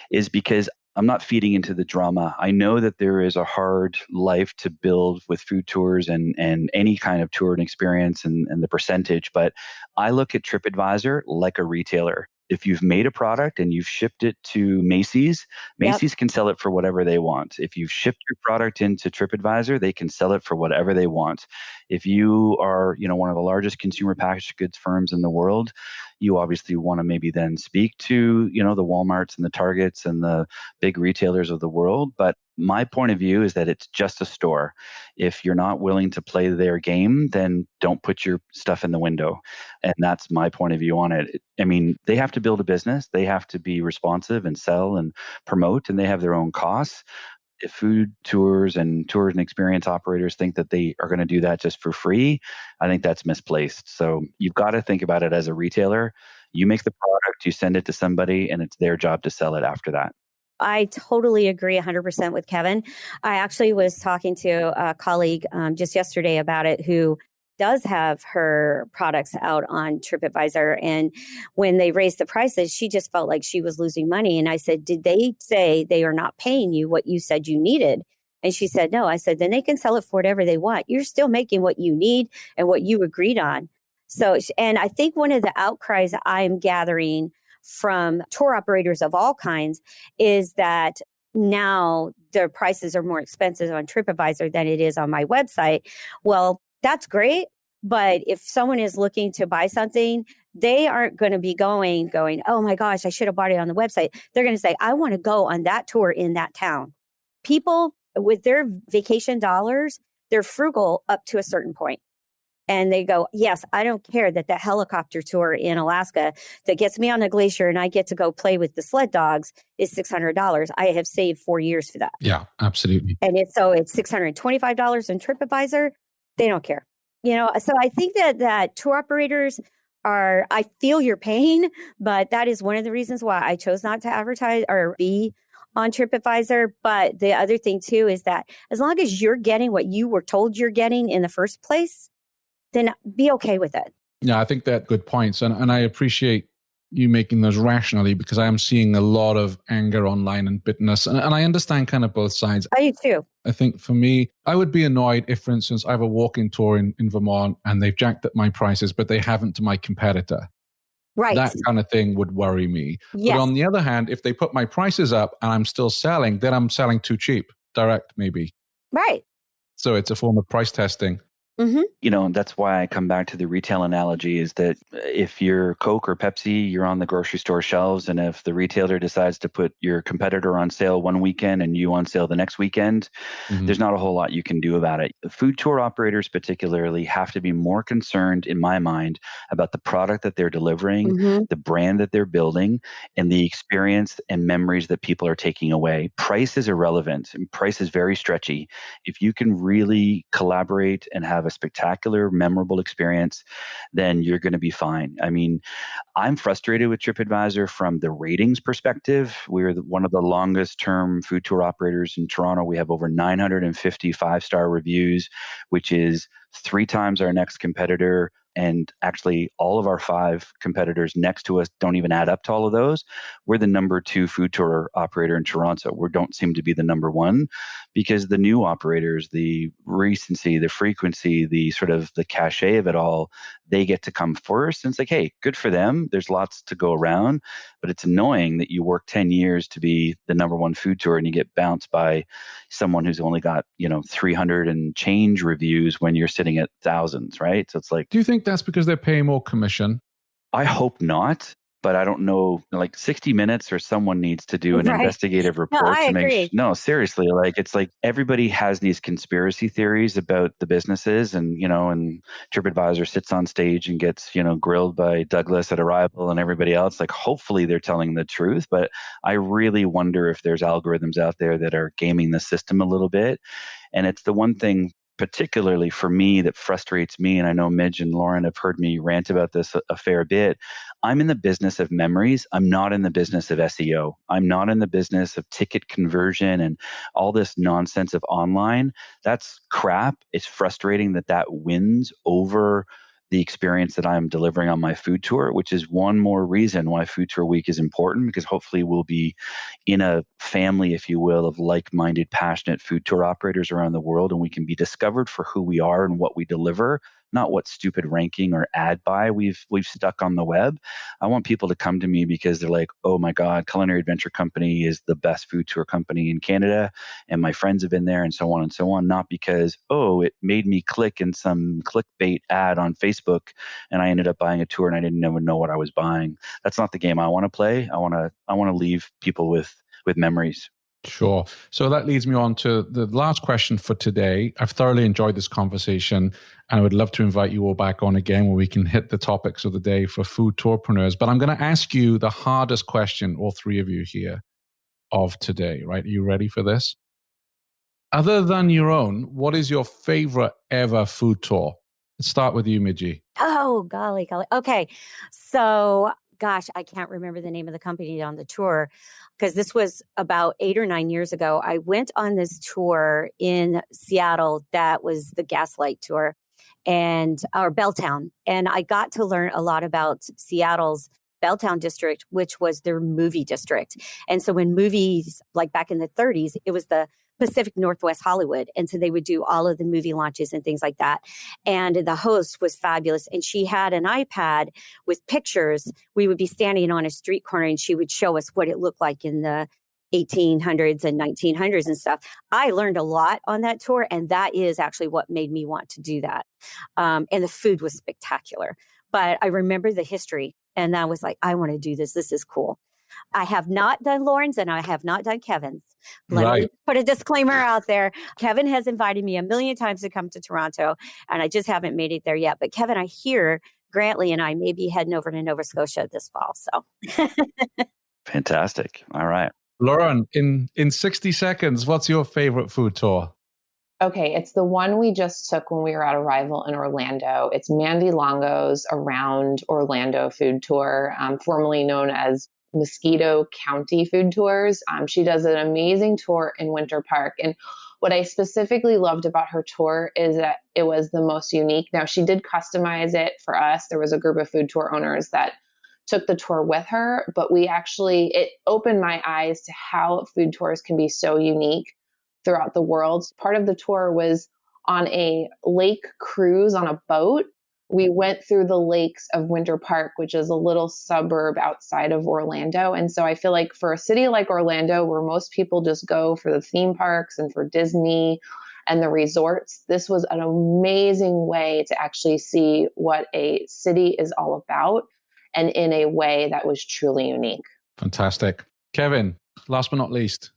Speaker 6: is because I'm not feeding into the drama. I know that there is a hard life to build with food tours and any kind of tour and experience and the percentage, but I look at TripAdvisor like a retailer. If you've made a product and you've shipped it to Macy's can sell it for whatever they want. If you've shipped your product into TripAdvisor, they can sell it for whatever they want. If you are, one of the largest consumer packaged goods firms in the world, you obviously want to maybe then speak to, the Walmarts and the Targets and the big retailers of the world. But my point of view is that it's just a store. If you're not willing to play their game, then don't put your stuff in the window. And that's my point of view on it. I mean, they have to build a business. They have to be responsive and sell and promote, and they have their own costs. If food tours and experience operators think that they are going to do that just for free, I think that's misplaced. So you've got to think about it as a retailer. You make the product, you send it to somebody, and it's their job to sell it after that.
Speaker 4: I totally agree 100% with Kevin. I actually was talking to a colleague just yesterday about it who does have her products out on TripAdvisor. And when they raised the prices, she just felt like she was losing money. And I said, did they say they are not paying you what you said you needed? And she said, no. I said, then they can sell it for whatever they want. You're still making what you need and what you agreed on. So, and I think one of the outcries I'm gathering from tour operators of all kinds is that now their prices are more expensive on TripAdvisor than it is on my website. Well, that's great. But if someone is looking to buy something, they aren't going to be going, oh my gosh, I should have bought it on the website. They're going to say, I want to go on that tour in that town. People with their vacation dollars, they're frugal up to a certain point. And they go, yes, I don't care that helicopter tour in Alaska that gets me on a glacier and I get to go play with the sled dogs is $600. I have saved 4 years for that.
Speaker 3: Yeah, absolutely.
Speaker 4: And it's $625 on TripAdvisor. They don't care. So I think that tour operators I feel your pain, but that is one of the reasons why I chose not to advertise or be on TripAdvisor. But the other thing too is that as long as you're getting what you were told you're getting in the first place, then be okay with it.
Speaker 3: Yeah, I think that good points. And I appreciate you making those rationally, because I am seeing a lot of anger online and bitterness. And I understand kind of both sides.
Speaker 4: I do too.
Speaker 3: I think for me, I would be annoyed if, for instance, I have a walking tour in Vermont and they've jacked up my prices, but they haven't to my competitor.
Speaker 4: Right.
Speaker 3: That kind of thing would worry me.
Speaker 4: Yes.
Speaker 3: But on the other hand, if they put my prices up and I'm still selling, then I'm selling too cheap. Direct, maybe.
Speaker 4: Right.
Speaker 3: So it's a form of price testing.
Speaker 4: Mm-hmm.
Speaker 6: You know, that's why I come back to the retail analogy is that if you're Coke or Pepsi, you're on the grocery store shelves. And if the retailer decides to put your competitor on sale one weekend and you on sale the next weekend, there's not a whole lot you can do about it. Food tour operators particularly have to be more concerned, in my mind, about the product that they're delivering, the brand that they're building, and the experience and memories that people are taking away. Price is irrelevant, and price is very stretchy. If you can really collaborate and have a spectacular, memorable experience, then you're going to be fine. I mean, I'm frustrated with TripAdvisor from the ratings perspective. We're one of the longest term food tour operators in Toronto. We have over 950 five-star reviews, which is 3 times our next competitor. And actually, all of our 5 competitors next to us don't even add up to all of those. We're the number 2 food tour operator in Toronto. We don't seem to be the number 1 because the new operators, the recency, the frequency, the sort of the cachet of it all, they get to come first. And it's like, hey, good for them. There's lots to go around, but it's annoying that you work 10 years to be the number 1 food tour and you get bounced by someone who's only got, 300 and change reviews when you're sitting at thousands, right? So it's like,
Speaker 3: do you think that's because they're paying more commission?
Speaker 6: I hope not, but I don't know, like 60 Minutes or someone needs to do an investigative report
Speaker 4: I
Speaker 6: to make
Speaker 4: agree.
Speaker 6: no, seriously, like it's like everybody has these conspiracy theories about the businesses and, and TripAdvisor sits on stage and gets, grilled by Douglas at Arrival and everybody else. Like hopefully they're telling the truth, but I really wonder if there's algorithms out there that are gaming the system a little bit. And it's the one thing particularly for me that frustrates me, and I know Midge and Lauren have heard me rant about this a fair bit. I'm in the business of memories. I'm not in the business of SEO. I'm not in the business of ticket conversion and all this nonsense of online. That's crap. It's frustrating that wins over the experience that I'm delivering on my food tour, which is one more reason why Food Tour Week is important, because hopefully we'll be in a family, if you will, of like-minded, passionate food tour operators around the world, and we can be discovered for who we are and what we deliver, not what stupid ranking or ad buy we've stuck on the web. I want people to come to me because they're like, oh my God, Culinary Adventure Company is the best food tour company in Canada, and my friends have been there, and so on, not because, oh, it made me click in some clickbait ad on Facebook and I ended up buying a tour and I didn't even know what I was buying. That's not the game I want to play. I want to leave people with memories.
Speaker 3: Sure. So that leads me on to the last question for today. I've thoroughly enjoyed this conversation, and I would love to invite you all back on again where we can hit the topics of the day for food tourpreneurs. But I'm going to ask you the hardest question, all 3 of you here, of today, right? Are you ready for this? Other than your own, what is your favorite ever food tour? Let's start with you, Midgi.
Speaker 4: Oh, golly. Okay. So, gosh, I can't remember the name of the company on the tour because this was about 8 or 9 years ago. I went on this tour in Seattle that was the Gaslight tour or Belltown. And I got to learn a lot about Seattle's Belltown district, which was their movie district. And so when movies, like back in the 30s, it was the Pacific Northwest Hollywood. And so they would do all of the movie launches and things like that. And the host was fabulous. And she had an iPad with pictures. We would be standing on a street corner and she would show us what it looked like in the 1800s and 1900s and stuff. I learned a lot on that tour. And that is actually what made me want to do that. And the food was spectacular. But I remember the history. And I was like, I want to do this. This is cool. I have not done Lauren's and I have not done Kevin's. Let me put a disclaimer out there. Kevin has invited me a million times to come to Toronto, and I just haven't made it there yet. But Kevin, I hear Grantley and I may be heading over to Nova Scotia this fall. So
Speaker 6: Fantastic. All right.
Speaker 3: Lauren, in 60 seconds, what's your favorite food tour?
Speaker 5: Okay, it's the one we just took when we were at Arrival in Orlando. It's Mandy Longo's Around Orlando Food Tour, formerly known as Mosquito County Food Tours. She does an amazing tour in Winter Park. And what I specifically loved about her tour is that it was the most unique. Now, she did customize it for us. There was a group of food tour owners that took the tour with her, but it opened my eyes to how food tours can be so unique throughout the world. Part of the tour was on a lake cruise on a boat. We went through the lakes of Winter Park, which is a little suburb outside of Orlando. And so I feel like for a city like Orlando, where most people just go for the theme parks and for Disney and the resorts, this was an amazing way to actually see what a city is all about, and in a way that was truly unique.
Speaker 3: Fantastic. Kevin, last but not least.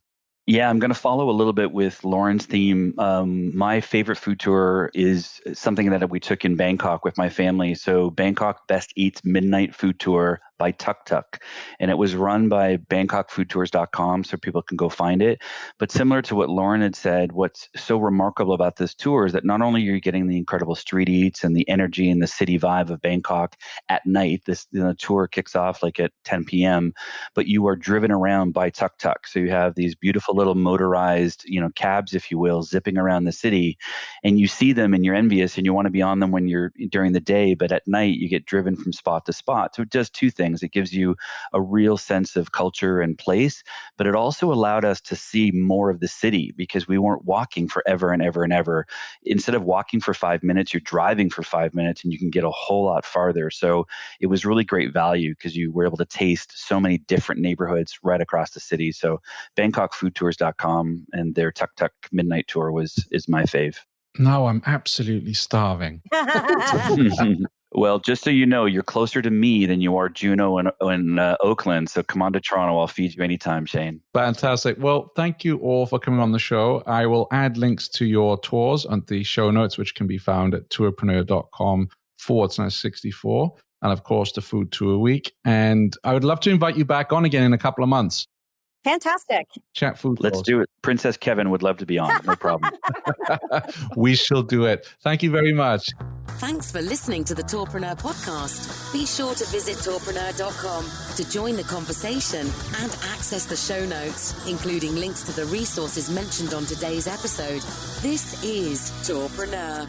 Speaker 6: Yeah, I'm going to follow a little bit with Lauren's theme. My favorite food tour is something that we took in Bangkok with my family. So Bangkok Best Eats Midnight Food Tour by Tuk Tuk. And it was run by BangkokFoodTours.com, so people can go find it. But similar to what Lauren had said, what's so remarkable about this tour is that not only are you getting the incredible street eats and the energy and the city vibe of Bangkok at night, the tour kicks off like at 10 p.m., but you are driven around by Tuk Tuk. So you have these beautiful little motorized, cabs, if you will, zipping around the city, and you see them and you're envious and you want to be on them when you're during the day, but at night you get driven from spot to spot. So it does two things. It gives you a real sense of culture and place, but it also allowed us to see more of the city because we weren't walking forever and ever and ever. Instead of walking for 5 minutes, you're driving for 5 minutes and you can get a whole lot farther. So it was really great value because you were able to taste so many different neighborhoods right across the city. So BangkokFoodTours.com and their Tuk Tuk Midnight Tour is my fave.
Speaker 3: Now I'm absolutely starving.
Speaker 6: Well, just so you know, you're closer to me than you are Juneau and Oakland. So come on to Toronto. I'll feed you anytime, Shane.
Speaker 3: Fantastic. Well, thank you all for coming on the show. I will add links to your tours on the show notes, which can be found at tourpreneur.com/64. And of course, the Food Tour Week. And I would love to invite you back on again in a couple of months.
Speaker 4: Fantastic.
Speaker 3: Chat food.
Speaker 6: Let's do it. Princess Kevin would love to be on. No problem.
Speaker 3: We shall do it. Thank you very much.
Speaker 2: Thanks for listening to the Tourpreneur podcast. Be sure to visit tourpreneur.com to join the conversation and access the show notes, including links to the resources mentioned on today's episode. This is Tourpreneur.